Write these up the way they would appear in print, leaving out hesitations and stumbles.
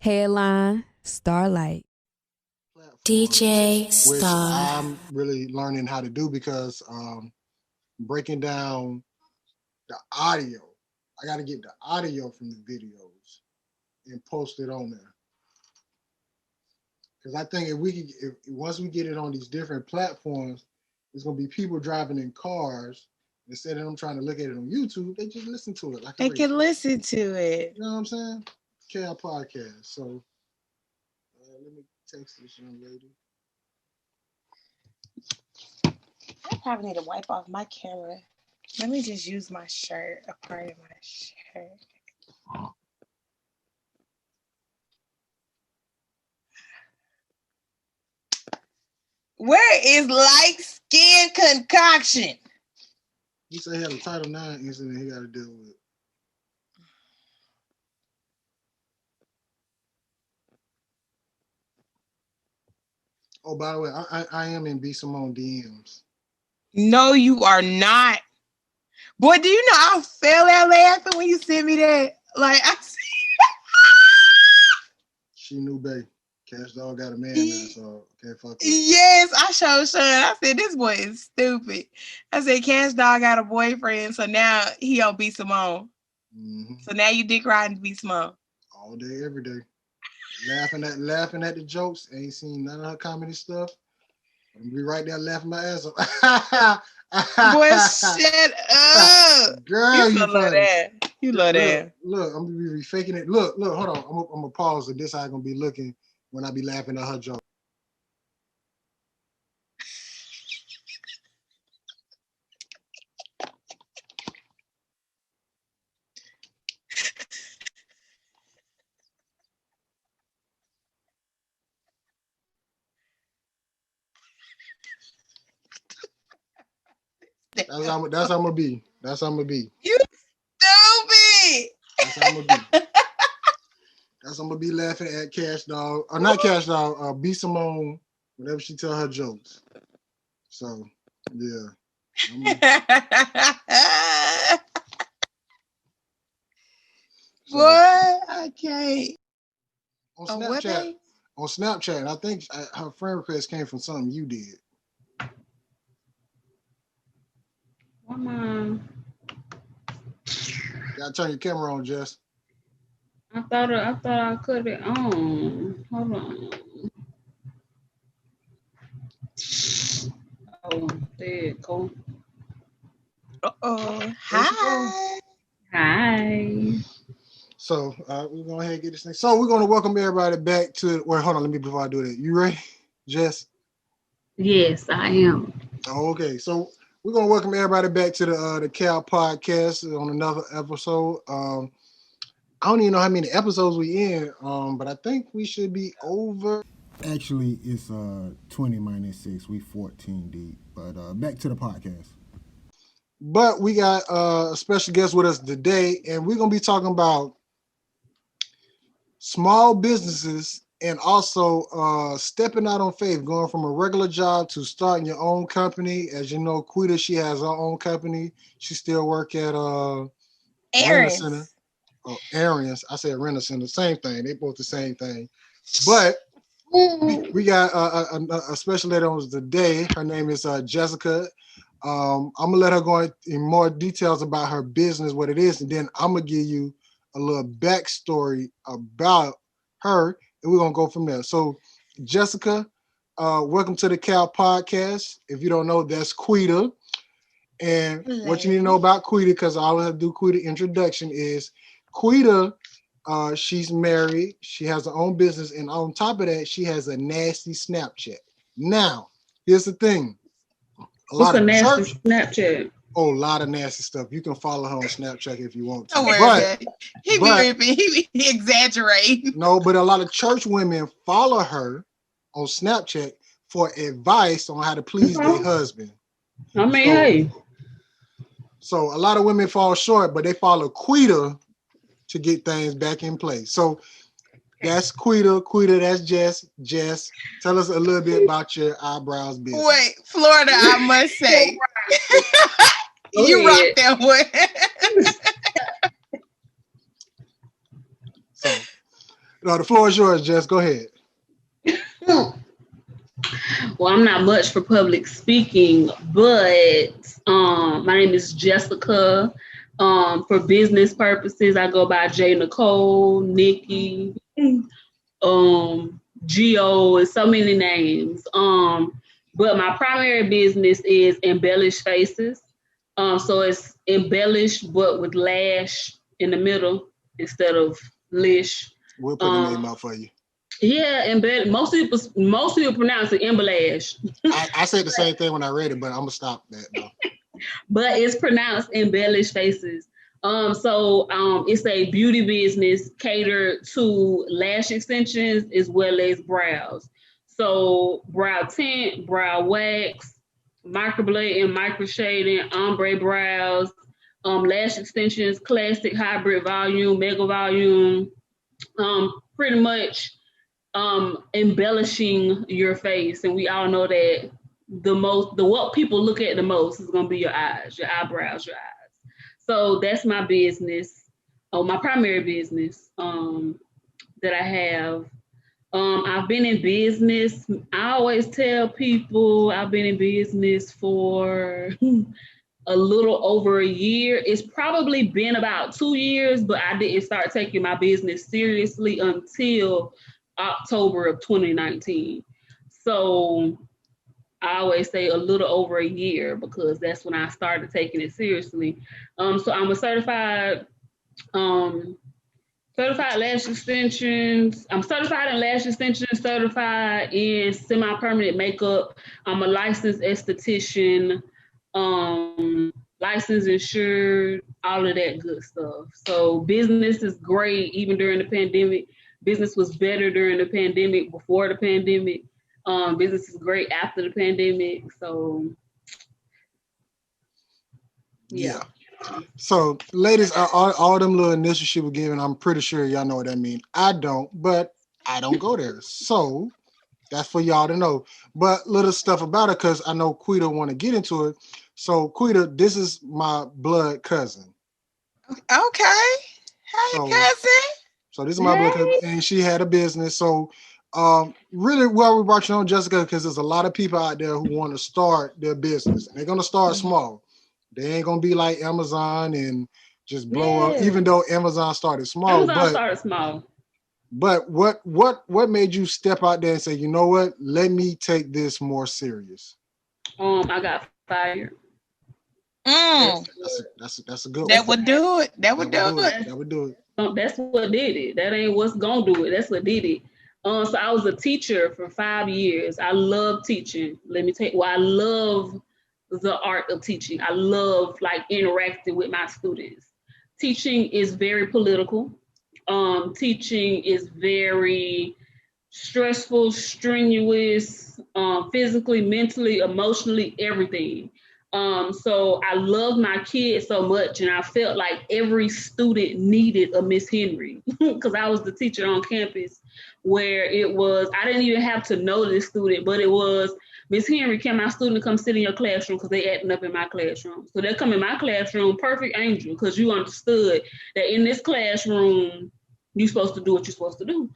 Headline, Starlight. DJ Which Star. I'm really learning how to do because breaking down the audio. I got to get the audio from the videos and post it on there. Because I think if once we get it on these different platforms, there's gonna be people driving in cars. Instead of them trying to look at it on YouTube, they just listen to it like they can listen to it. You know what I'm saying? KL Podcast. So let me text this young lady. I probably need to wipe off my camera. Let me just use my shirt, a part of my shirt. Where is light skin concoction? He said he had a Title IX incident he got to deal with. Oh, by the way, I am in B. Simone DMs. No, you are not. Boy, do you know I fell out laughing when you sent me that? Like, I see. She knew, babe. Cash Dog got a man now, so can't fuck with it. Yes, I showed Sean. I said, this boy is stupid. I said, Cash Dog got a boyfriend, so now he on B. Simone. Mm-hmm. So now you dick riding B. Simone. All day, every day. Laughing at the jokes. Ain't seen none of her comedy stuff. I'm gonna be right there laughing my ass off. Boy, shut up. Girl, you love that. You love that. Look, I'm gonna be faking it. Look, hold on. I'm gonna pause it. This how I'm gonna be looking when I be laughing at her joke. That's how I'm gonna be. That's how I'm gonna be. You stupid. That's how I'm gonna be. That's I'm gonna be laughing at Cash Dog, or not Cash Dog, B. Simone, whenever she tell her jokes. So yeah. Boy, I can't. On Snapchat, and I think her friend request came from something you did. Come on. Gotta turn your camera on, Jess. I thought I cut it on. Hold on. Oh, there you go. Hi. Hi. So we're going to go ahead and get this thing. So we're going to welcome everybody back to. Well, hold on, let me before I do that. You ready, Jess? Yes, I am. Oh, okay, so we're going to welcome everybody back to the Cal Podcast on another episode. I don't even know how many episodes we in, but I think we should be over. Actually, it's 20 minus 6. We 14 deep. But back to the podcast. But we got a special guest with us today, and we're going to be talking about small businesses and also stepping out on faith, going from a regular job to starting your own company. As you know, Quita, she has her own company. She still work at Aaron's. Center. Oh, Aaron's. I said Rent Center. Same thing. They both the same thing. But we got a special lady on today. Her name is Jessica. I'm gonna let her go in more details about her business, what it is, and then I'm gonna give you a little backstory about her, and we're gonna go from there. So, Jessica, welcome to the Cal Podcast. If you don't know, that's Quita. And what you need to know about Quita, because I always have to do Quita introduction, is Quita, she's married, she has her own business, and on top of that, she has a nasty Snapchat. Now, here's the thing. What's a nasty Snapchat? Oh, a lot of nasty stuff. You can follow her on Snapchat if you want to. Don't worry about it. He be exaggerating. No, but a lot of church women follow her on Snapchat for advice on how to please their husband. I mean, hey. So a lot of women fall short, but they follow Quita to get things back in place. So that's Quita. Quita, that's Jess. Jess, tell us a little bit about your eyebrows business. Wait, Florida, I must say. You rock that one. So No, the floor is yours, Jess. Go ahead. Well, I'm not much for public speaking, but my name is Jessica. For business purposes, I go by J. Nicole, Nikki, Geo, and so many names. But my primary business is Embellish Faces. So it's embellished, but with lash in the middle instead of lish. We'll put the name out for you. Yeah, embellish. Most people pronounce it embellish. I said the same thing when I read it, but I'm gonna stop that though. But it's pronounced Embellish Faces. So it's a beauty business catered to lash extensions as well as brows. So brow tint, brow wax, microblade and micro shading, ombre brows, lash extensions, classic, hybrid, volume, mega volume, pretty much embellishing your face. And we all know that what people look at the most is going to be your eyes, your eyebrows, your eyes. So that's my business, my primary business that I have. I've been in business. I always tell people I've been in business for a little over a year. It's probably been about 2 years, but I didn't start taking my business seriously until October of 2019. So I always say a little over a year because that's when I started taking it seriously. So I'm a certified lash extensions. I'm certified in lash extensions, certified in semi-permanent makeup. I'm a licensed esthetician, licensed, insured, all of that good stuff. So business is great even during the pandemic. Business was better during the pandemic, before the pandemic. Business is great after the pandemic. So yeah. So ladies, all them little initials she was giving, I'm pretty sure y'all know what that means. I don't, but I don't go there. So that's for y'all to know. But little stuff about it, because I know Quita want to get into it. So Quita, this is my blood cousin. Okay. Hey, cousin. So this is my blood cousin, and she had a business. So really well, we brought you on, Jessica, because there's a lot of people out there who want to start their business, and they're gonna start small. They ain't gonna be like Amazon and just blow up. Even though Amazon started small, But what made you step out there and say, you know what? Let me take this more serious. I got fired. That's a good one. That would do it. That would do it. That's what did it. That ain't what's gonna do it. That's what did it. So I was a teacher for 5 years. I love teaching. I love the art of teaching. I love interacting with my students. Teaching is very political. Teaching is very stressful, strenuous, physically, mentally, emotionally, everything. So I love my kids so much, and I felt like every student needed a Miss Henry because I was the teacher on campus where I didn't even have to know this student, but it was, Miss Henry, can my student come sit in your classroom because they acting up in my classroom? So they come in my classroom, perfect angel, because you understood that in this classroom, you're supposed to do what you're supposed to do.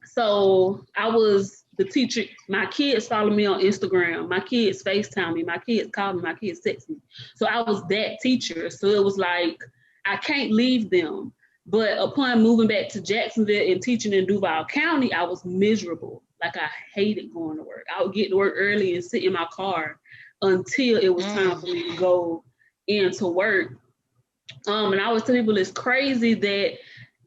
So I was the teacher. My kids follow me on Instagram. My kids FaceTime me. My kids call me. My kids text me. So I was that teacher. So it was like, I can't leave them. But upon moving back to Jacksonville and teaching in Duval County, I was miserable. Like, I hated going to work. I would get to work early and sit in my car until it was time for me to go into work. And I always tell people it's crazy that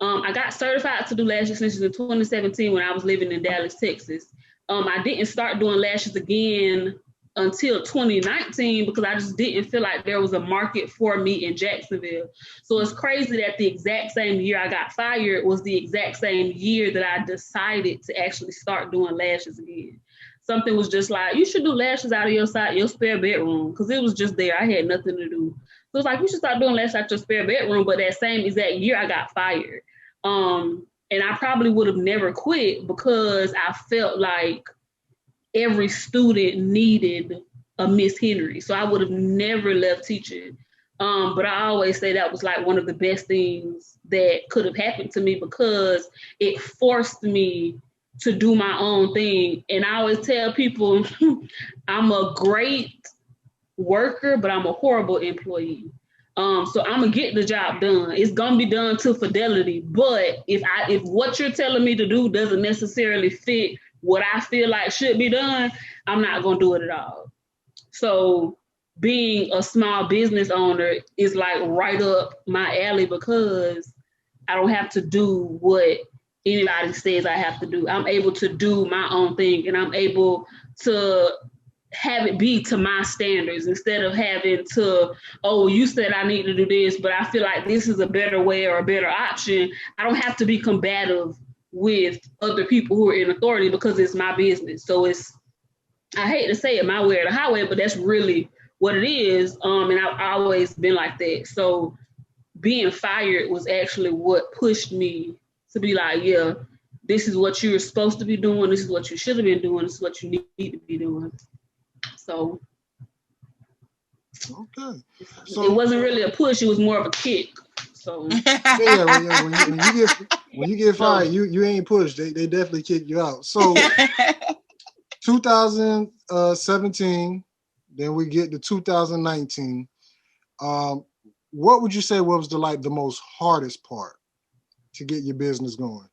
I got certified to do lash extensions in 2017 when I was living in Dallas, Texas. I didn't start doing lashes again until 2019 because I just didn't feel like there was a market for me in Jacksonville. So it's crazy that the exact same year I got fired was the exact same year that I decided to actually start doing lashes again. Something was just like, you should do lashes out of your spare bedroom, because it was just there. I had nothing to do. So it's like, you should start doing lashes out your spare bedroom. But that same exact year I got fired. And I probably would have never quit because I felt like every student needed a Miss Henry. So I would have never left teaching. But I always say that was like one of the best things that could have happened to me because it forced me to do my own thing. And I always tell people I'm a great worker, but I'm a horrible employee. So I'm gonna get the job done. It's gonna be done to fidelity. But if what you're telling me to do doesn't necessarily fit what I feel like should be done, I'm not gonna do it at all. So being a small business owner is like right up my alley because I don't have to do what anybody says I have to do. I'm able to do my own thing, and I'm able to have it be to my standards instead of having to, oh, you said I need to do this, but I feel like this is a better way or a better option. I don't have to be combative with other people who are in authority because it's my business. So I hate to say it, my way or the highway, but that's really what it is. And I've always been like that. So being fired was actually what pushed me to be like, yeah, this is what you're supposed to be doing. This is what you should have been doing. This is what you need to be doing. So Okay. So it wasn't really a push, it was more of a kick. So when you get fired, you ain't pushed. They definitely kick you out. So 2017, then we get to 2019. What would you say was the most hardest part to get your business going?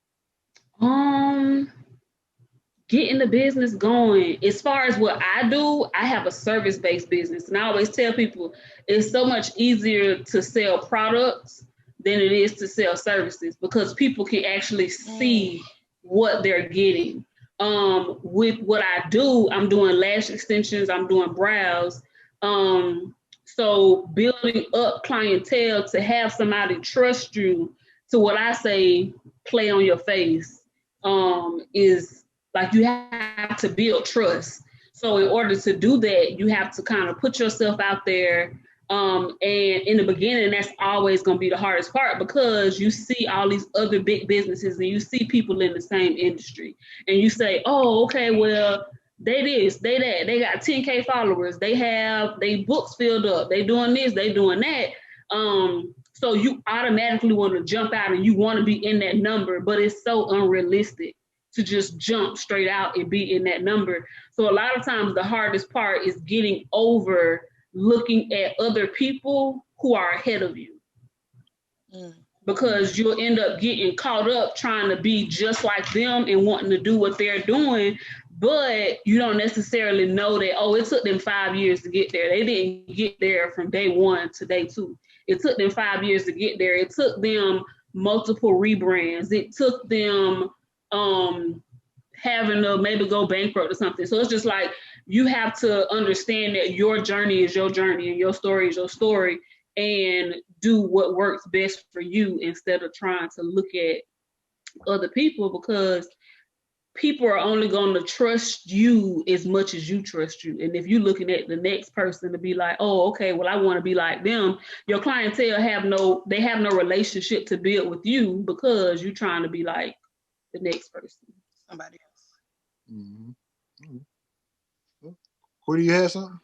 Getting the business going, as far as what I do, I have a service-based business. And I always tell people it's so much easier to sell products than it is to sell services because people can actually see what they're getting. With what I do, I'm doing lash extensions, I'm doing brows. So building up clientele to have somebody trust you to what I say, play on your face, is like you have to build trust. So in order to do that, you have to kind of put yourself out there. And in the beginning, that's always going to be the hardest part because you see all these other big businesses and you see people in the same industry. And you say, oh, okay, well, they this, they that. They got 10K followers. They have they books filled up. They doing this, they doing that. So you automatically want to jump out and you want to be in that number, but it's so unrealistic to just jump straight out and be in that number. So a lot of times the hardest part is getting over looking at other people who are ahead of you. Because you'll end up getting caught up trying to be just like them and wanting to do what they're doing, but you don't necessarily know that, oh, it took them 5 years to get there. They didn't get there from day one to day two. It took them 5 years to get there. It took them multiple rebrands. It took them having to maybe go bankrupt or something. So it's just like you have to understand that your journey is your journey and your story is your story, and do what works best for you instead of trying to look at other people, because people are only going to trust you as much as you trust you. And if you're looking at the next person to be like, oh, okay, well, I want to be like them, your clientele have no relationship to build with you because you're trying to be like the next person, somebody else. Who do you have something?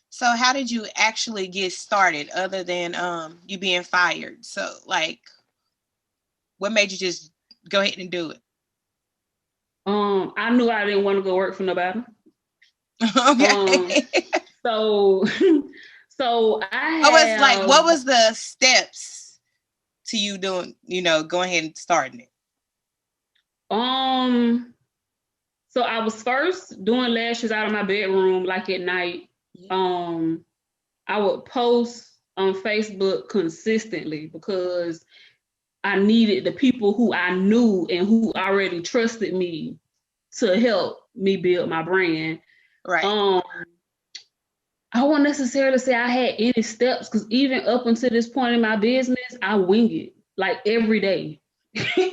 So how did you actually get started other than you being fired? So like, what made you just go ahead and do it? I knew I didn't want to go work for nobody. Okay. So I have, what was the steps to you doing, going ahead and starting it? So I was first doing lashes out of my bedroom, like at night. I would post on Facebook consistently because I needed the people who I knew and who already trusted me to help me build my brand. Right. I won't necessarily say I had any steps because even up until this point in my business, I wing it like every day.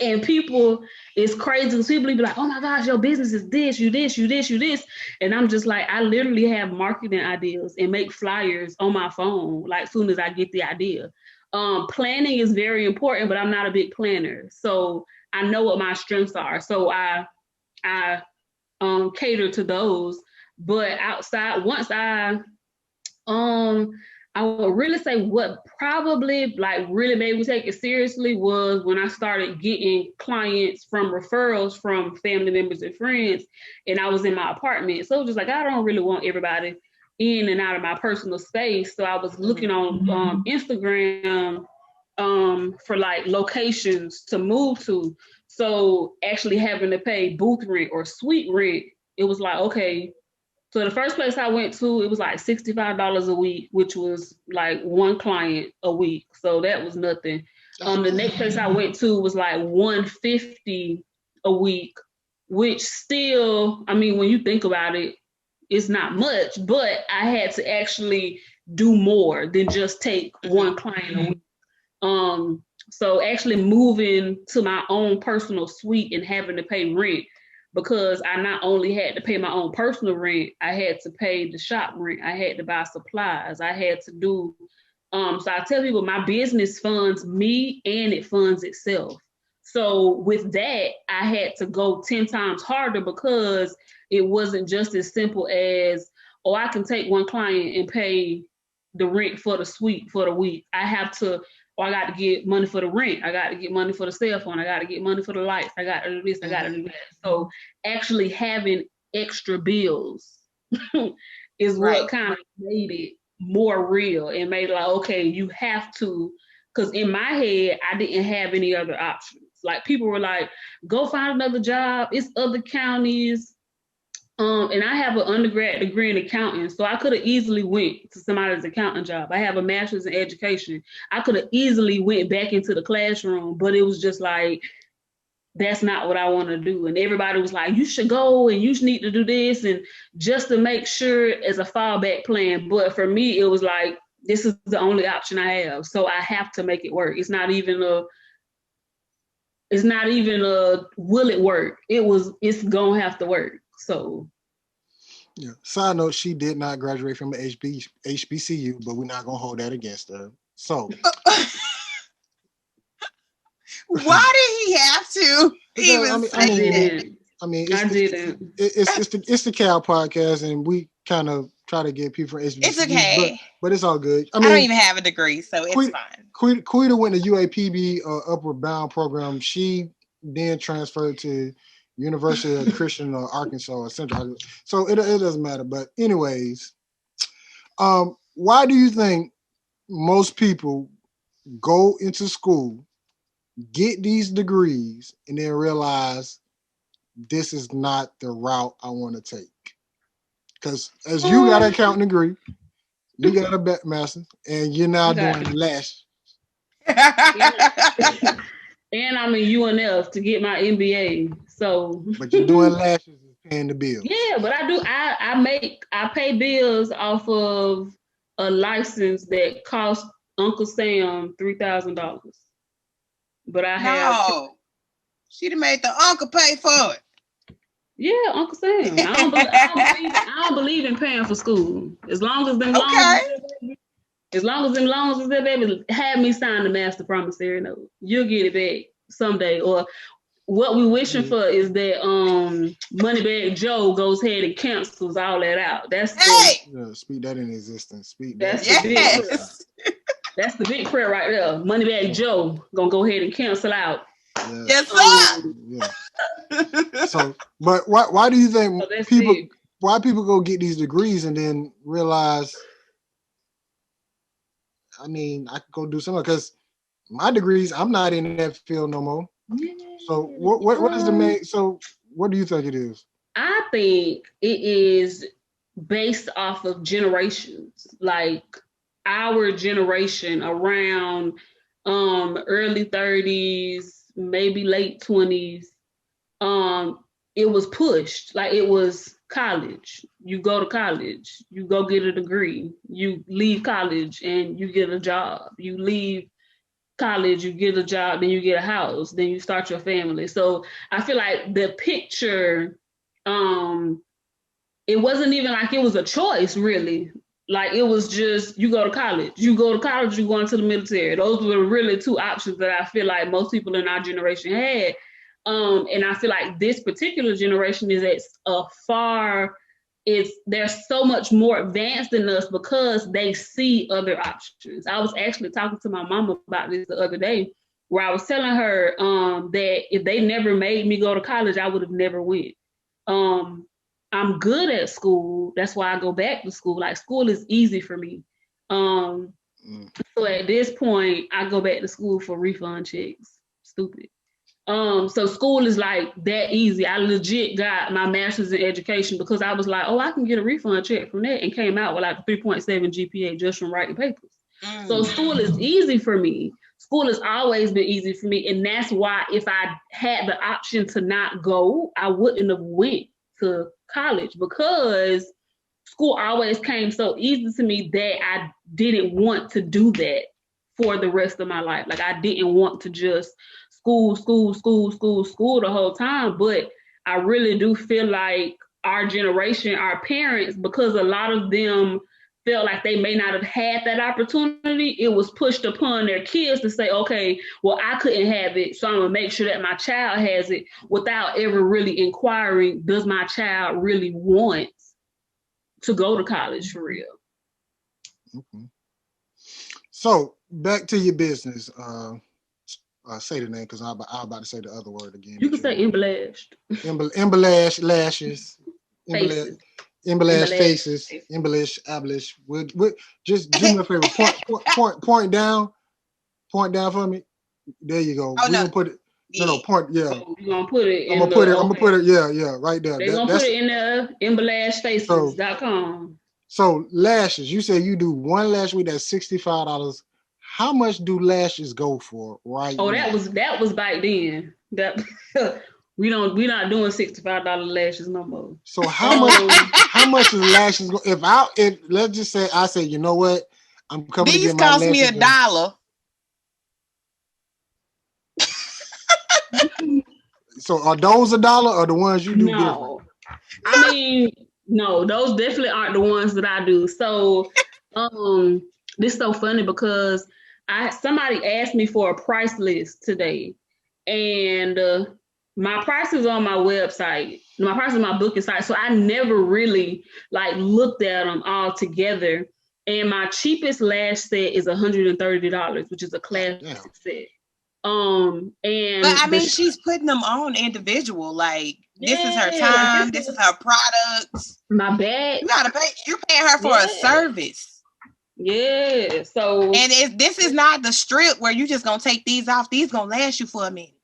And people, it's crazy because people be like, oh my gosh, your business is this, you this, you this, you this. And I'm just like, I literally have marketing ideas and make flyers on my phone, like soon as I get the idea. Planning is very important, but I'm not a big planner. So I know what my strengths are. So I cater to those. But outside, once I I would really say what probably like really made me take it seriously was when I started getting clients from referrals from family members and friends, and I was in my apartment. So it was just like, I don't really want everybody in and out of my personal space. So I was looking on Instagram for like locations to move to. So actually having to pay booth rent or suite rent, it was like, okay. So the first place I went to, it was like $65 a week, which was like one client a week. So that was nothing. The next place I went to was like $150 a week, which still, I mean, when you think about it, it's not much, but I had to actually do more than just take one client a week. So actually moving to my own personal suite and having to pay rent, because I not only had to pay my own personal rent, I had to pay the shop rent. I had to buy supplies. I had to do, so I tell people my business funds me and it funds itself. So with that, I had to go 10 times harder because it wasn't just as simple as, oh, I can take one client and pay the rent for the suite for the week. I have to, I got to get money for the rent. I got to get money for the cell phone. I got to get money for the lights. I got to do this. I got to do that. So actually having extra bills is what kind of made it more real and made it like, okay, you have to, because in my head, I didn't have any other options. Like people were like, go find another job. It's other counties. And I have an undergrad degree in accounting, so I could have easily went to somebody's accounting job. I have a master's in education. I could have easily went back into the classroom, but it was just like, that's not what I want to do. And everybody was like, you should go and you need to do this, and just to make sure as a fallback plan. But for me, it was like, this is the only option I have, so I have to make it work. It's not even a will it work? It's gonna have to work. So yeah. Side note, she did not graduate from HBCU, but we're not gonna hold that against her. So why did he have to it's the Cal podcast, and we kind of try to get people from HBCU. It's okay, but it's all good. I don't even have a degree, so it's fine. Quita went to UAPB Upward Bound program. She then transferred to University of Christian Arkansas or Central. So it doesn't matter. But anyways, why do you think most people go into school, get these degrees, and then realize this is not the route I want to take? Because as you got an accounting degree, you got a master's, and you're now doing lash. And I'm in UNF to get my MBA. So, but you're doing lashes and paying the bills. Yeah, but I do. I pay bills off of a license that cost Uncle Sam $3,000. But she'd have made the uncle pay for it. Yeah, Uncle Sam. I don't believe in paying for school. As long as them loans is there, baby, have me sign the master promissory note. You'll get it back someday. Or what we wishing for is that Moneybag Joe goes ahead and cancels all that out. That's speak that in existence. That's the big prayer right there. Moneybag Joe gonna go ahead and cancel out. Yes, sir. So, but why do you think why people go get these degrees and then realize, I mean, I could go do something, because my degrees, I'm not in that field no more. So what is the main? So what do you think it is? I think it is based off of generations, like our generation around early 30s, maybe late 20s. It was pushed, like it was college. You go to college, you go get a degree, you leave college and you get a job. You leave college, you get a job, then you get a house, then you start your family. So I feel like the picture, it wasn't even like it was a choice, really. Like it was just, you go to college, you go into the military. Those were really two options that I feel like most people in our generation had. And I feel like this particular generation is at a far they're so much more advanced than us because they see other options. I was actually talking to my mama about this the other day, where I was telling her that if they never made me go to college, I would have never went. I'm good at school. That's why I go back to school. Like, school is easy for me. So at this point, I go back to school for refund checks. Stupid. So school is like that easy. I legit got my master's in education because I was like, oh, I can get a refund check from that, and came out with like a 3.7 GPA just from writing papers. So school is easy for me. School has always been easy for me. And that's why if I had the option to not go, I wouldn't have went to college, because school always came so easy to me that I didn't want to do that for the rest of my life. Like, I didn't want to just school the whole time. But I really do feel like our generation, our parents, because a lot of them felt like they may not have had that opportunity, it was pushed upon their kids to say, okay, well, I couldn't have it, so I'm gonna make sure that my child has it, without ever really inquiring, does my child really want to go to college for real? Okay. So back to your business. Say the name, because I'm about to say the other word again. You can say embellished. Embellished lashes. Faces. Embellished faces. Embellished, abolish. We'll just do me a favor. Point down. Point down for me. There you go. Oh, We're gonna put it. No, point. Yeah. So you're gonna put it. I'm gonna put it. Yeah, right there. They're gonna put it in the embellishedfaces.com. So lashes. You say you do one lash week, that's $65. How much do lashes go for right now? That was back then. That we're not doing $65 lashes no more. So how much is lashes go? If let's just say I say, you know what, I'm coming. These to get my cost me $1. So are those $1 or the ones you do different? I mean, no, those definitely aren't the ones that I do. So this is so funny because somebody asked me for a price list today, and my price is on my website. My price is on my booking site, so I never really like looked at them all together. And my cheapest lash set is $130, which is a classic set. And but I mean, she's putting them on individual. Like, this is her time. This is her product. My bag. You gotta pay. You're paying her for a service. Yeah. So, and this is not the strip where you just gonna take these off. These gonna last you for a minute.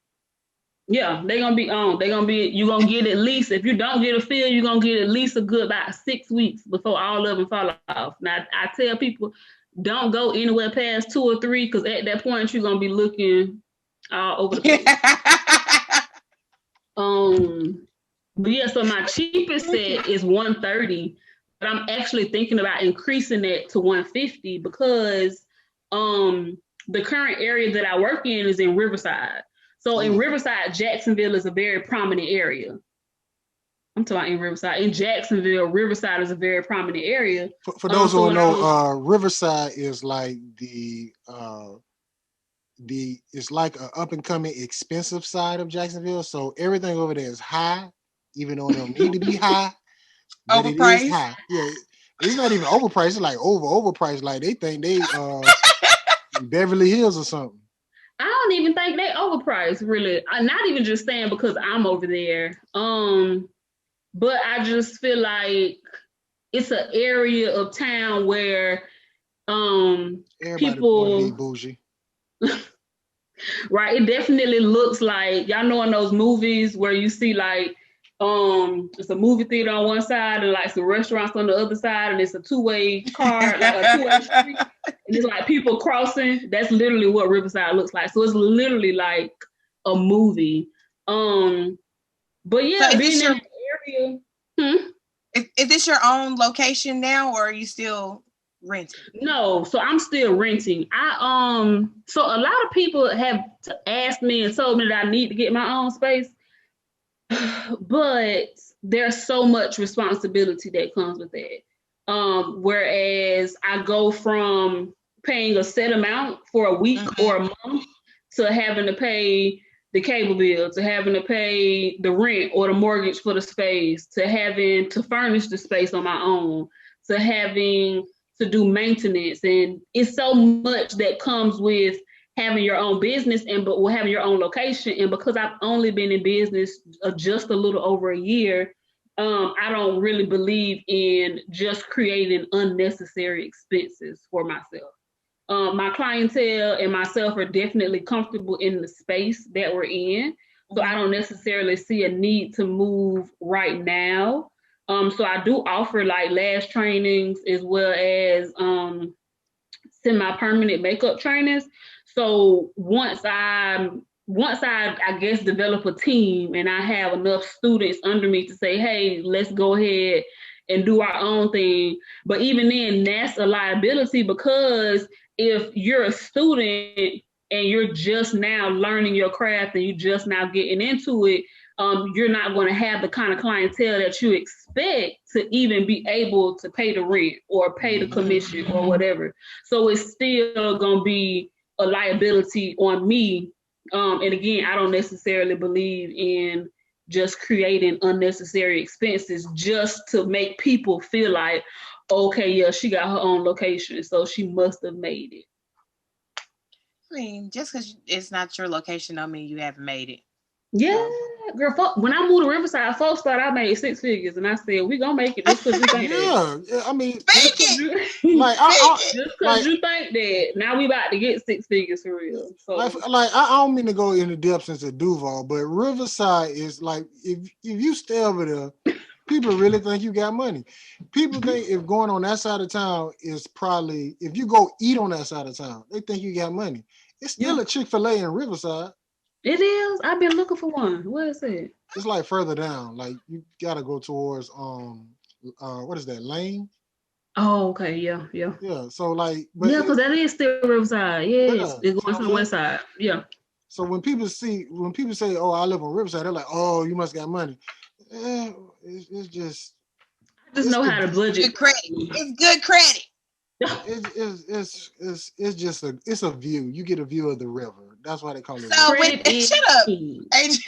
Yeah, they're gonna be on. You're gonna get at least, if you don't get a fill, you're gonna get at least a good about 6 weeks before all of them fall off. Now, I tell people, don't go anywhere past 2 or 3, because at that point you're gonna be looking all over the place. But yeah, so my cheapest set is $130, but I'm actually thinking about increasing it to $150 because the current area that I work in is in Riverside. So in Riverside, Jacksonville is a very prominent area. I'm talking about in Riverside. In Jacksonville, Riverside is a very prominent area. For those who don't know, Riverside is like it's like an up and coming expensive side of Jacksonville. So everything over there is high, even though it don't need to be high. Overpriced. It is high. Yeah, it's not even overpriced. It's like overpriced. Like they think they Beverly Hills or something. I don't even think they overpriced, really. I'm not even just saying because I'm over there. But I just feel like it's an area of town where people bougie. Right. It definitely looks like, y'all know in those movies where you see like it's a movie theater on one side and like some restaurants on the other side, and it's a two-way car, like a two-way street, and it's like people crossing. That's literally what Riverside looks like. So it's literally like a movie. But yeah, so being in the area. Is this your own location now, or are you still renting? No, so I'm still renting. So a lot of people have asked me and told me that I need to get my own space. But there's so much responsibility that comes with that. Whereas I go from paying a set amount for a week or a month to having to pay the the cable bill, to having to pay the rent or the mortgage for the space, to having to furnish the space on my own, to having to do maintenance. And it's so much that comes with having your own business and having your own location. And because I've only been in business just a little over a year, I don't really believe in just creating unnecessary expenses for myself. My clientele and myself are definitely comfortable in the space that we're in. So I don't necessarily see a need to move right now. So I do offer like lash trainings as well as semi-permanent makeup trainings. So once I guess develop a team and I have enough students under me to say, hey, let's go ahead and do our own thing. But even then, that's a liability, because if you're a student and you're just now learning your craft and you're just now getting into it, you're not going to have the kind of clientele that you expect to even be able to pay the rent or pay the commission or whatever. So it's still going to be a liability on me. And again, I don't necessarily believe in just creating unnecessary expenses just to make people feel like, okay, yeah, she got her own location, so she must have made it. I mean, just because it's not your location don't mean you haven't made it. Yeah, girl. When I moved to Riverside, folks thought I made 6 figures, and I said, "We gonna make it just because you think that." Yeah, I mean, Fake it. Just because you think that. Now we about to get 6 figures for real. So, I don't mean to go into depth into Duval, but Riverside is like, if you stay over there, people really think you got money. People think if going on that side of town is probably, if you go eat on that side of town, they think you got money. It's still a Chick-fil-A in Riverside. It is. I've been looking for one. Where is it? It's like further down. Like you gotta go towards what is that, Lane? Oh, okay, yeah. So like, because that is still Riverside. Yes, it's going to the west side. Yeah. So when people say, "Oh, I live on Riverside," they're like, "Oh, you must got money." It's just. I just know how to budget. Good credit. It's good credit. It's just a view. You get a view of the river. That's why they call it. So shut up, AJ.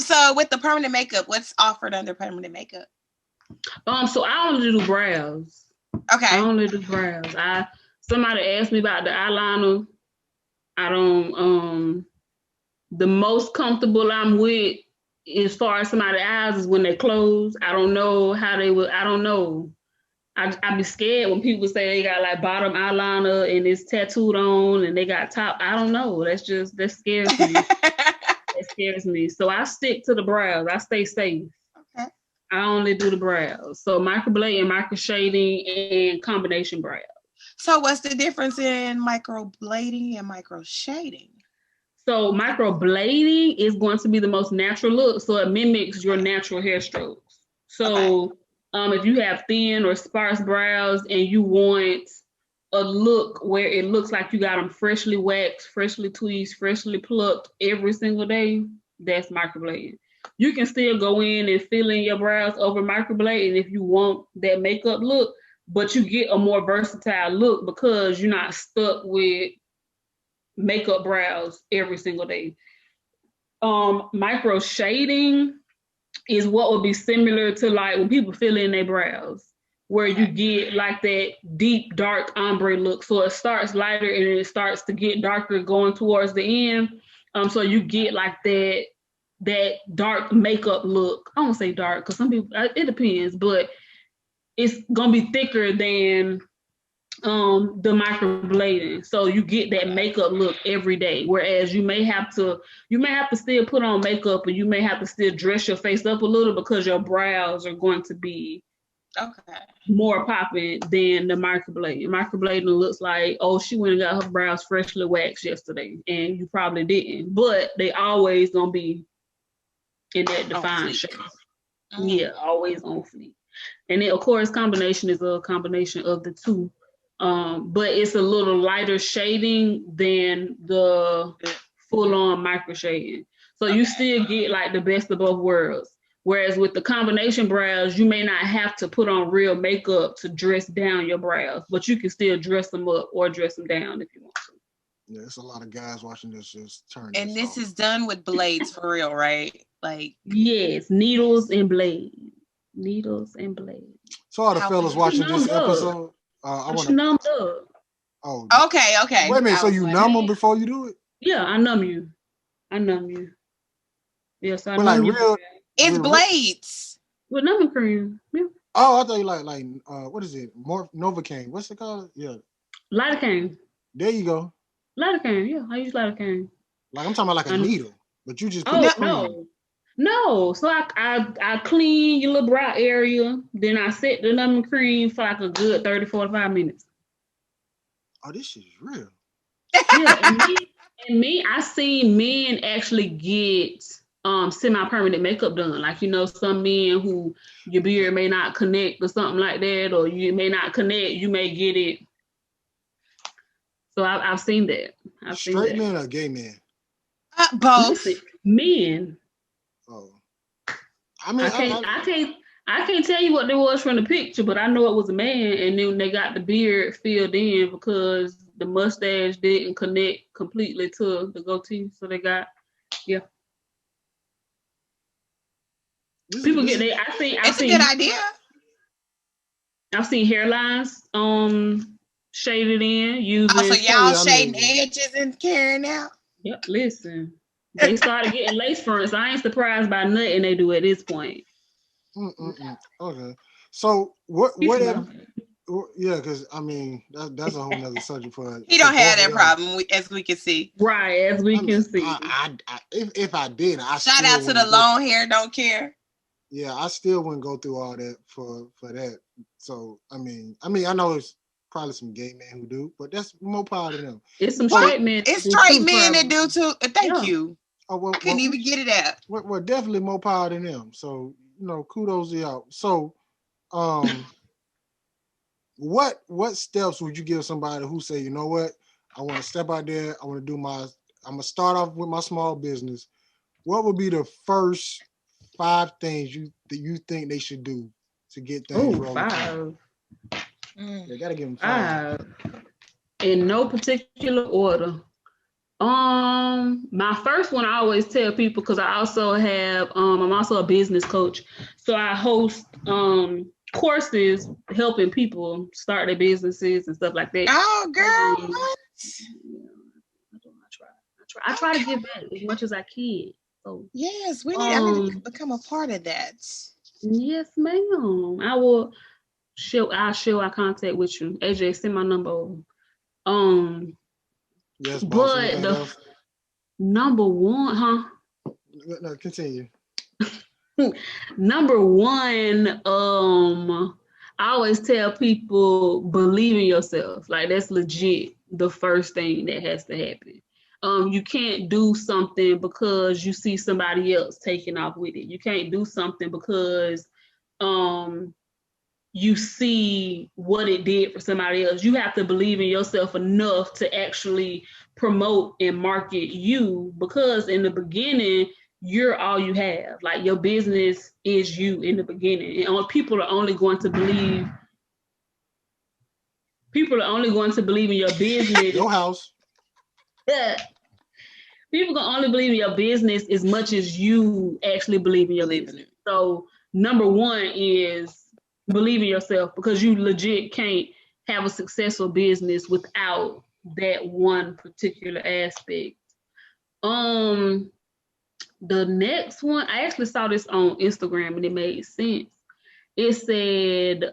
So with the permanent makeup, what's offered under permanent makeup? So I only do brows. Okay. I only do brows. Somebody asked me about the eyeliner. I don't. The most comfortable I'm with, as far as somebody's eyes, is when they close. I don't know how they would. I don't know. I be scared when people say they got like bottom eyeliner and it's tattooed on and they got top. I don't know. That scares me. That scares me. So I stick to the brows. I stay safe. Okay. I only do the brows. So microblading, micro shading, and combination brows. So what's the difference in microblading and micro shading? So microblading is going to be the most natural look. So it mimics your natural hair strokes. So if you have thin or sparse brows and you want a look where it looks like you got them freshly waxed, freshly tweezed, freshly plucked every single day, that's microblading. You can still go in and fill in your brows over microblading if you want that makeup look, but you get a more versatile look because you're not stuck with makeup brows every single day. Micro shading is what would be similar to like when people fill in their brows, where you get like that deep, dark ombre look. So it starts lighter and it starts to get darker going towards the end. So you get like that dark makeup look. I don't say dark because some people, it depends, but it's gonna be thicker than the microblading. So you get that makeup look every day. Whereas you may have to still put on makeup, and you may have to still dress your face up a little because your brows are going to be more popping than the microblading. Microblading looks like, oh, she went and got her brows freshly waxed yesterday, and you probably didn't. But they always gonna be in that defined shape. Yeah, always on fleek. And then of course, combination is a combination of the two. But it's a little lighter shading than the full-on micro shading. So you still get like the best of both worlds. Whereas with the combination brows, you may not have to put on real makeup to dress down your brows, but you can still dress them up or dress them down if you want to. Yeah, it's a lot of guys watching this just turn. And this off. is done with blades for real, right? Like yes, needles and blades. Needles and blades. So all the fellas watching this episode, I want to numbed up. Oh, okay. Wait a minute. So you numb them before you do it? Yeah, I numb you. Yes, I but numb like you. real. It's blades with numbing cream. Yeah. Oh, I thought you like what is it? Novocaine. What's it called? Yeah. Lidocaine. There you go. Lidocaine. Yeah, I use lidocaine. Like I'm talking about like a needle, but you just put No. So I clean your little brow area, then I set the numbing cream for like a good 30-45 minutes. Oh, this shit is real. Yeah, and me, I seen men actually get semi-permanent makeup done. Like, some men who your beard may not connect or something like that, or you may not connect, you may get it. So I've seen that. Straight men or gay men? Both. Listen, men. Oh, I mean, I can't tell you what there was from the picture, but I know it was a man, and then they got the beard filled in because the mustache didn't connect completely to the goatee. So they got, yeah. People get they. It's a good idea. I've seen hairlines shaded in using. So y'all shading edges and carrying out. Yep. Listen, they started getting lace fronts. I ain't surprised by nothing they do at this point. Okay. So whatever. Yeah, because I mean that's a whole nother subject for. He don't have that problem, as we can see. Right, as we can see. If I did, shout out to the long hair, don't care. Yeah, I still wouldn't go through all that for that. So I mean, I know it's probably some gay men who do, but that's more power to them. It's some straight men. It's straight men that do too. Thank you. Oh, well, I couldn't even get it out. Well, definitely more power than them. So kudos to y'all. So, what steps would you give somebody who say, you know what, I want to step out there, I'm gonna start off with my small business. What would be the first 5 things that you think they should do to get things rolling? 5. They gotta give them 5. In no particular order. My first one I always tell people, because I also have I'm also a business coach, so I host courses helping people start their businesses and stuff like that. Oh, girl, what? I try to give back as much as I can. So yes, we need to become a part of that. Yes, ma'am. I'll share our contact with you. AJ, send my number over. Yes, boss. But the number one, No, continue. Number one, I always tell people, believe in yourself. Like, that's legit the first thing that has to happen. You can't do something because you see somebody else taking off with it. You can't do something because you see what it did for somebody else. You have to believe in yourself enough to actually promote and market you, because in the beginning, you're all you have. Like, your business is you in the beginning. And people are only going to believe in your business. Your house. People can only believe in your business as much as you actually believe in your business. So number one is believe in yourself, because you legit can't have a successful business without that one particular aspect. The next one, I actually saw this on Instagram and it made sense. It said,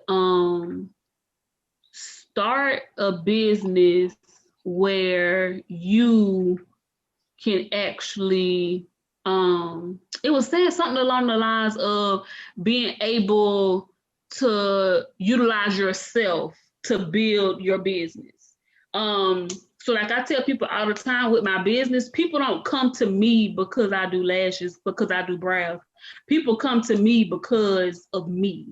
start a business where you can actually, it was saying something along the lines of being able to utilize yourself to build your business. So like I tell people all the time with my business, people don't come to me because I do lashes, because I do brows. People come to me because of me.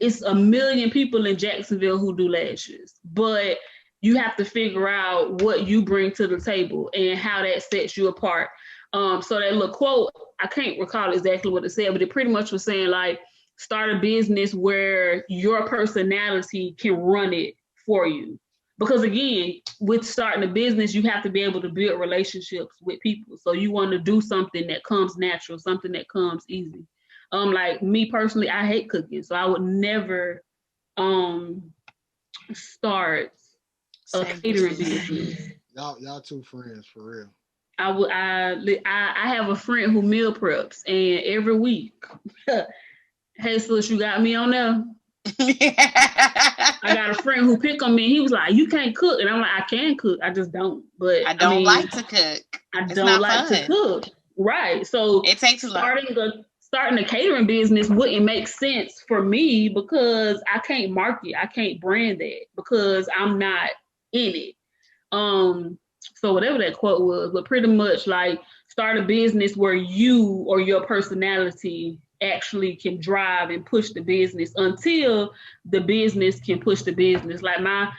It's 1 million people in Jacksonville who do lashes, but you have to figure out what you bring to the table and how that sets you apart. So that little quote, I can't recall exactly what it said, but it pretty much was saying, like, start a business where your personality can run it for you. because again, with starting a business, you have to be able to build relationships with people. So you want to do something that comes natural, something that comes easy. Like me personally, I hate cooking, so I would never start a catering business. Y'all two friends for real. I have a friend who meal preps, and every week, hey sis, you got me on there. I got a friend who picked on me. He was like, "You can't cook," and I'm like, "I can cook. I just don't." But I don't like to cook. I don't like to cook. Right. So it takes a lot. Starting a catering business wouldn't make sense for me because I can't market. I can't brand that because I'm not in it. So whatever that quote was, but pretty much like start a business where you or your personality actually can drive and push the business until the business can push the business. Like my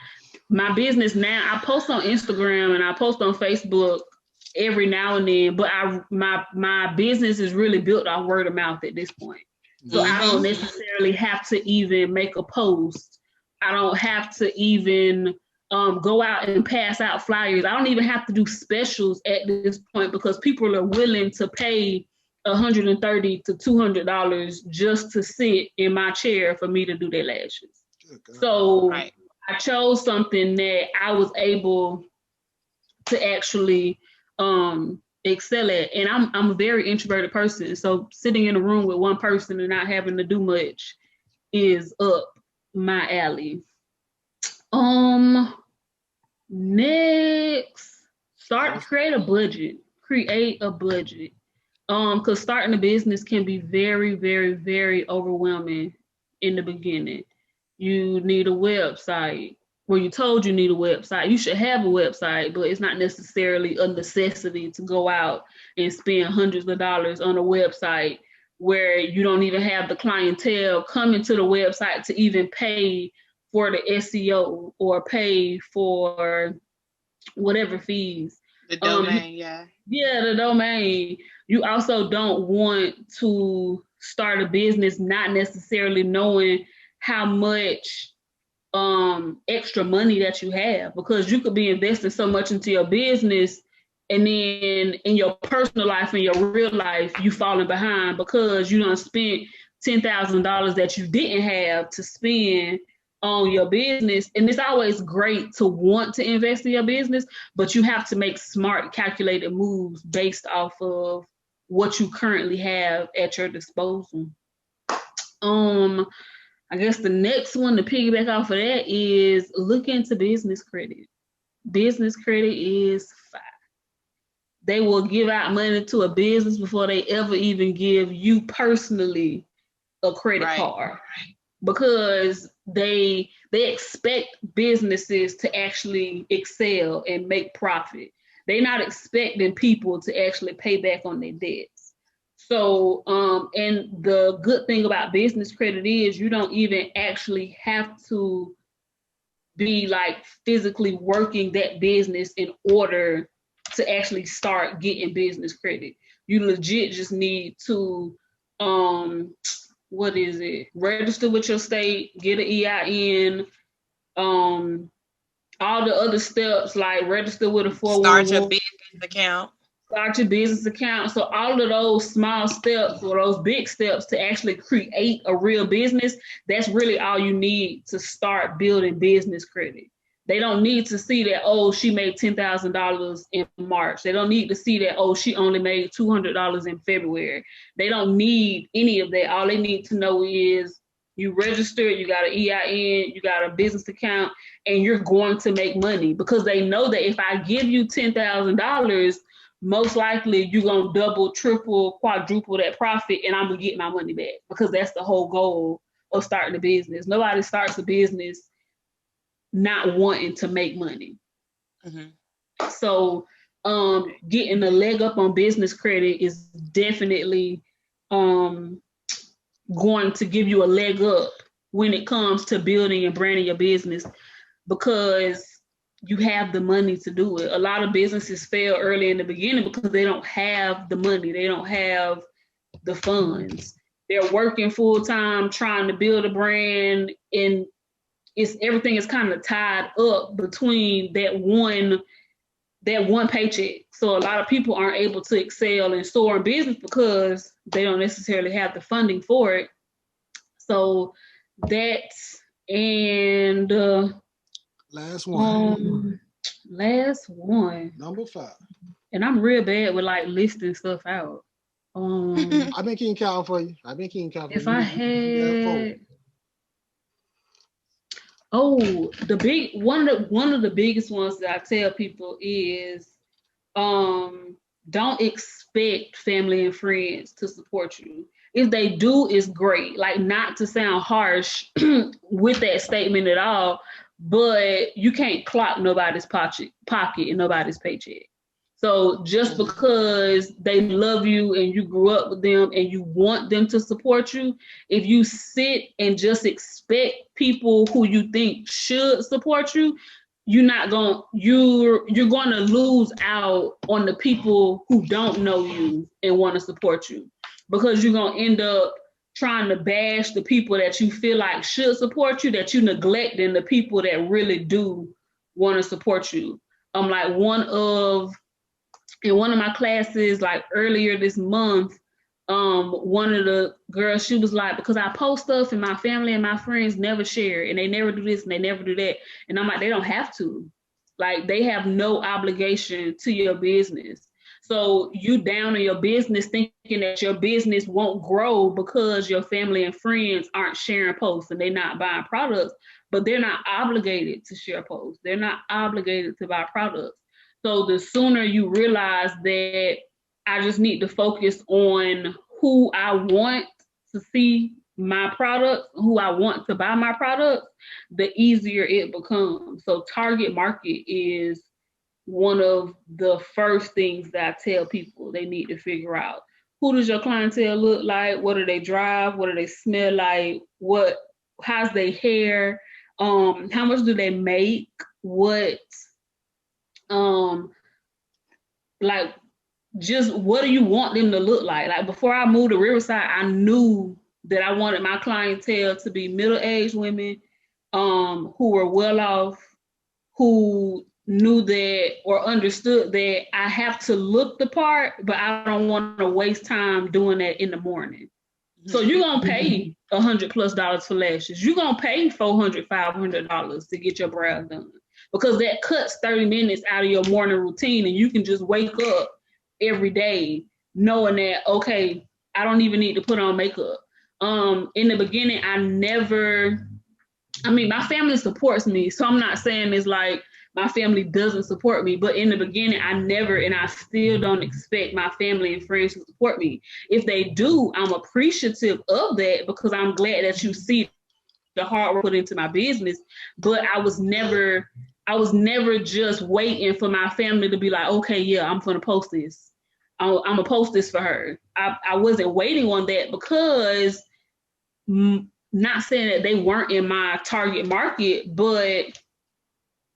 business now, I post on Instagram and I post on Facebook every now and then, but my business is really built on word of mouth at this point. So I don't necessarily have to even make a post. I don't have to even go out and pass out flyers. I don't even have to do specials at this point because people are willing to pay $130 to $200 just to sit in my chair for me to do their lashes. So I chose something that I was able to actually excel at. And I'm a very introverted person. So sitting in a room with one person and not having to do much is up my alley. Next, create a budget. Because starting a business can be very, very, very overwhelming in the beginning. You need a website. Well, you told you need a website. You should have a website, but it's not necessarily a necessity to go out and spend hundreds of dollars on a website where you don't even have the clientele coming to the website to even pay for the SEO or pay for whatever fees. The domain, the domain. You also don't want to start a business not necessarily knowing how much extra money that you have, because you could be investing so much into your business and then in your personal life and your real life you falling behind because you done spent $10,000 that you didn't have to spend on your business. And it's always great to want to invest in your business, but you have to make smart, calculated moves based off of what you currently have at your disposal. I guess the next one to piggyback off of that is look into business credit. Business credit is fine. They will give out money to a business before they ever even give you personally a credit card, because they expect businesses to actually excel and make profit. They're not expecting people to actually pay back on their debts. So, and the good thing about business credit is you don't even actually have to be like physically working that business in order to actually start getting business credit. You legit just need to, register with your state, get an EIN, all the other steps like register with a 411. Start your business account. So all of those small steps or those big steps to actually create a real business, that's really all you need to start building business credit. They don't need to see that, oh, she made $10,000 in March. They don't need to see that, oh, she only made $200 in February. They don't need any of that. All they need to know is you registered, you got an EIN, you got a business account, and you're going to make money, because they know that if I give you $10,000, most likely you're going to double, triple, quadruple that profit, and I'm going to get my money back, because that's the whole goal of starting a business. Nobody starts a business not wanting to make money. Mm-hmm. So getting a leg up on business credit is definitely going to give you a leg up when it comes to building and branding your business, because you have the money to do it. A lot of businesses fail early in the beginning because they don't have the money. They don't have the funds. They're working full time trying to build a brand, and everything is kind of tied up between that one paycheck. So a lot of people aren't able to excel and soar in business because they don't necessarily have the funding for it. So that's, and last one. Number 5. And I'm real bad with like listing stuff out. I've been keeping count for you. If I had, one of the biggest ones that I tell people is, don't expect family and friends to support you. If they do, it's great. Like, not to sound harsh with that statement at all, but you can't clock nobody's pocket and nobody's paycheck. So just because they love you and you grew up with them and you want them to support you, if you sit and just expect people who you think should support you, you're going to lose out on the people who don't know you and want to support you, because you're going to end up trying to bash the people that you feel like should support you, that you neglecting the people that really do want to support you. Like in one of my classes, like earlier this month, one of the girls, she was like, because I post stuff and my family and my friends never share, and they never do this and they never do that. And I'm like, they don't have to. Like, they have no obligation to your business. So you down in your business thinking that your business won't grow because your family and friends aren't sharing posts and they're not buying products, but they're not obligated to share posts. They're not obligated to buy products. So the sooner you realize that I just need to focus on who I want to see my product, who I want to buy my product, the easier it becomes. So target market is one of the first things that I tell people they need to figure out. Who does your clientele look like? What do they drive? What do they smell like? How's their hair? How much do they make? Like, just what do you want them to look like? Like, before I moved to Riverside, I knew that I wanted my clientele to be middle-aged women who were well off, who knew that or understood that I have to look the part, but I don't want to waste time doing that in the morning. So you're going to pay $100+ for lashes. You're going to pay $400, $500 to get your brows done, because that cuts 30 minutes out of your morning routine, and you can just wake up every day knowing that, okay, I don't even need to put on makeup. In the beginning, my family supports me, so I'm not saying it's like my family doesn't support me, but in the beginning, I still don't expect my family and friends to support me. If they do, I'm appreciative of that, because I'm glad that you see the hard work put into my business. But I was never just waiting for my family to be like, okay, yeah, I'm gonna post this. I'm gonna post this for her. I wasn't waiting on that, because not saying that they weren't in my target market, but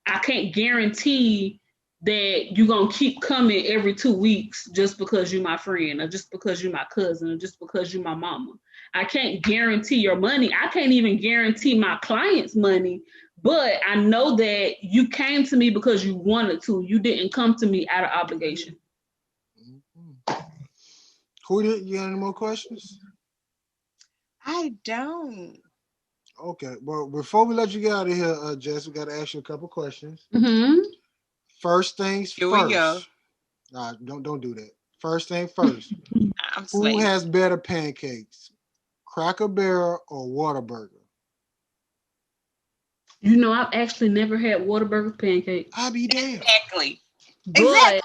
I can't guarantee that you're going to keep coming every 2 weeks just because you're my friend, or just because you're my cousin, or just because you're my mama. I can't guarantee your money. I can't even guarantee my clients' money, but I know that you came to me because you wanted to. You didn't come to me out of obligation. You got any more questions? I don't. Okay, well, before we let you get out of here, Jess, we got to ask you a couple questions. Mm-hmm. First things Here first. we go. Nah, don't do that. First thing first. Who has better pancakes, Cracker Barrel or Whataburger? You know, I've actually never had Whataburger pancakes. I'll be damned. But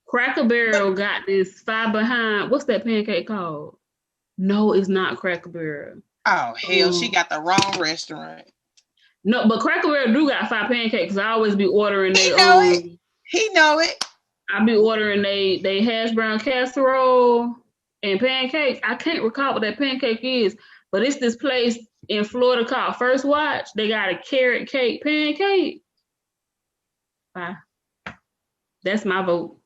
Cracker Barrel got this far behind. What's that pancake called? No, it's not Cracker Barrel. Oh, hell, she got the wrong restaurant. No, but Cracker Barrel do got 5 pancakes. I always be ordering He know it. I be ordering they hash brown casserole and pancakes. I can't recall what that pancake is, but it's this place in Florida called First Watch. They got a carrot cake pancake. That's my vote.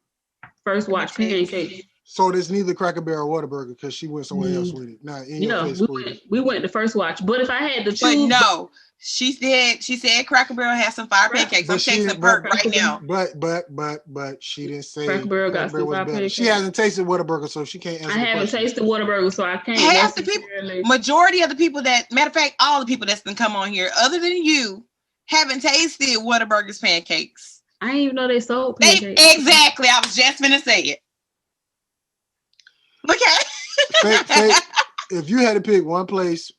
First Watch pancakes. So there's neither Cracker Barrel or Whataburger because she went somewhere else with it. Now in your face, we went to First Watch. But if I had to choose, but no, she said Cracker Barrel has some fire pancakes. I'm tasting a perk right now. But she didn't say Cracker Barrel got some fire pancakes. She hasn't tasted Whataburger, so she can't answer. I haven't tasted Whataburger, so I can't. Half the people, majority of the people that, matter of fact, all the people that's been come on here, other than you, haven't tasted Whataburger's pancakes. I didn't even know they sold pancakes. Exactly. I was just gonna say it. Look at it. If you had to pick one place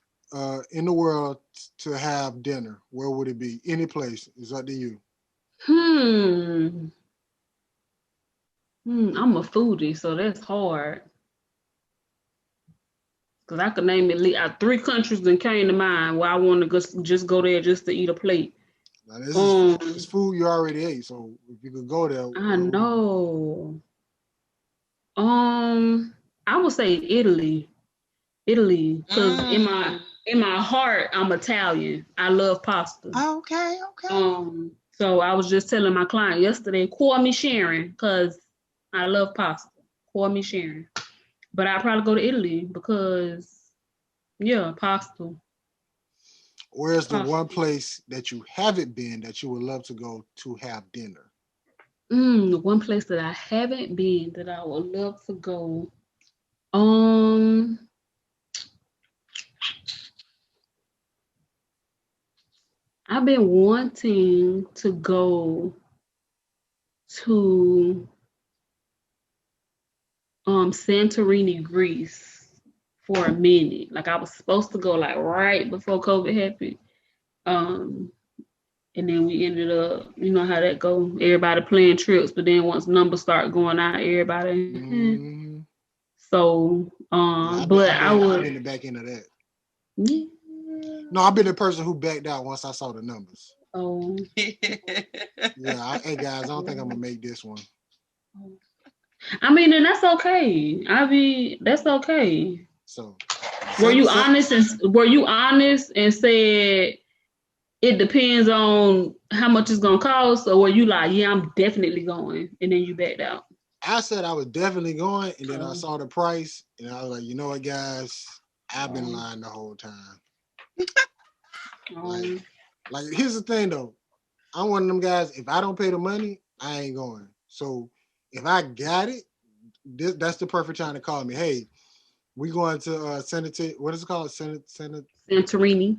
in the world to have dinner, where would it be? Any place. It's up to you. I'm a foodie, so that's hard. Because I could name at least 3 countries that came to mind where I want to just go there just to eat a plate. Now, this is food you already ate, so if you could go there. I know. I would say Italy, because in my heart I'm Italian. I love pasta. Okay. So I was just telling my client yesterday, call me Sharon, because I love pasta. Call me Sharon. But I'd probably go to Italy because, pasta. Where's the one place that you haven't been that you would love to go to have dinner? The one place that I haven't been that I would love to go. I've been wanting to go to Santorini, Greece for a minute. Like I was supposed to go like right before COVID happened. And then we ended up, you know how that go. Everybody plan trips, but then once numbers start going out, everybody. Mm-hmm. So, I've been the back end of that. Yeah. No, I've been the person who backed out once I saw the numbers. Oh. Hey guys, I don't think I'm gonna make this one. I mean, and that's okay. That's okay. So, were you honest and said it depends on how much it's gonna cost, or were you like, yeah, I'm definitely going, and then you backed out? I said I was definitely going, and then I saw the price, and I was like, you know what, guys, I've been lying the whole time. Like, here's the thing though, I'm one of them guys. If I don't pay the money, I ain't going. So if I got it, that's the perfect time to call me. Hey, we going to what is it called? Santorini,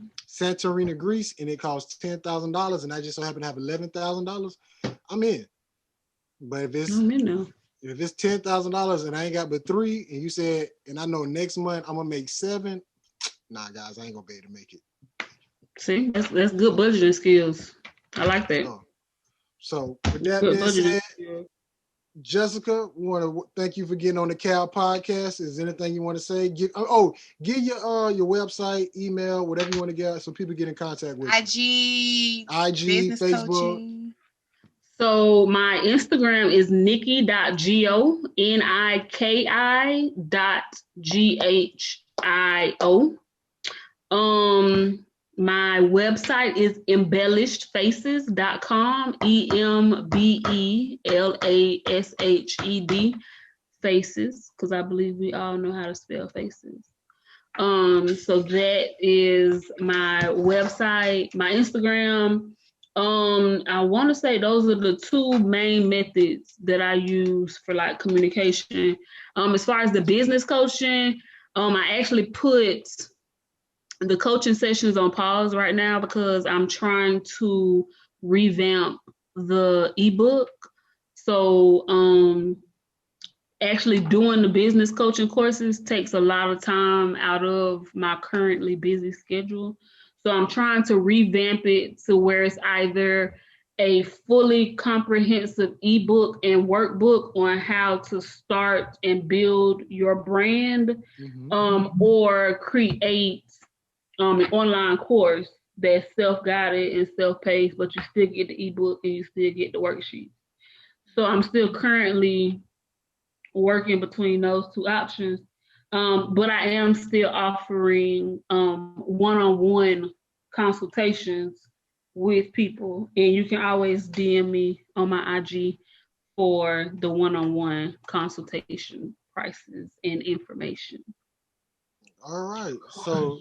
Greece, and it costs $10,000, and I just so happen to have $11,000. I'm in. But if it's $10,000 and I ain't got but 3, and you said, and I know next month I'm gonna make 7, nah, guys, I ain't gonna be able to make it. See, that's good budgeting skills. I like that. So with that being said, Jessica, we want to thank you for getting on the Cal podcast. Is there anything you want to say? Give your website, email, whatever you want to get, so people get in contact with you. IG, Facebook. Coaching. So my Instagram is Nikki.Gio, NIKI.GHIO. My website is embellishedfaces.com, EMBELASHED faces, because I believe we all know how to spell faces. So that is my website, my Instagram. I want to say those are the 2 main methods that I use for like communication. As far as the business coaching, I actually put the coaching sessions on pause right now because I'm trying to revamp the ebook. So actually doing the business coaching courses takes a lot of time out of my currently busy schedule. So I'm trying to revamp it to where it's either a fully comprehensive ebook and workbook on how to start and build your brand, or create an online course that's self-guided and self-paced, but you still get the ebook and you still get the worksheet. So I'm still currently working between those 2 options, but I am still offering one-on-one consultations with people, and you can always DM me on my IG for the one-on-one consultation prices and information. All right. So,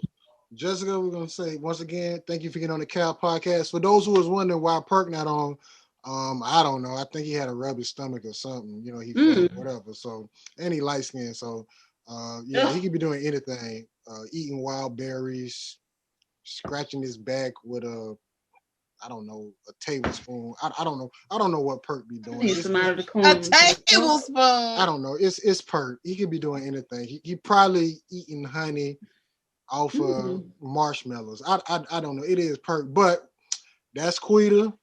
Jessica, we're gonna say once again, thank you for getting on the Cal podcast. For those who was wondering why Perk not on, I don't know. I think he had a rubber stomach or something. You know, he felt whatever. So, and he light skinned. So, yeah, he could be doing anything. Eating wild berries, scratching his back with a, I don't know, a tablespoon. I don't know. I don't know what Perk be doing. Need some out of the corner. A tablespoon. I don't know. It's Perk. He could be doing anything. He probably eating honey off of marshmallows. I don't know. It is Perk, but that's Quita.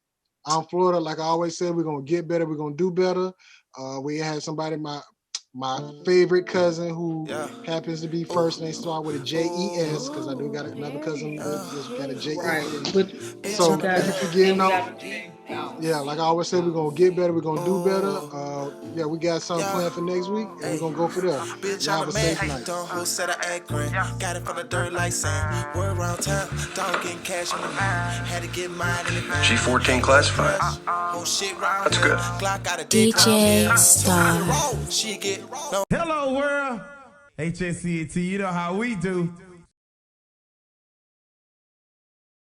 I'm Florida. Like I always said, we're gonna get better. We're gonna do better. We had somebody, my favorite cousin, who happens to be first name start with a Jes, because I do got another cousin that's got a Jes. So thank you for getting on. Yeah, like I always say, we're gonna get better. We're gonna do better. Yeah, we got something planned for next week, and we're gonna go for there. Y'all have a safe night. Got it from the dirt like sand. We're around town, dog getting cash on the line. Had to get mine in the G14 classified. That's good. DJ Star. She get Hello world, HSENT, you know how we do.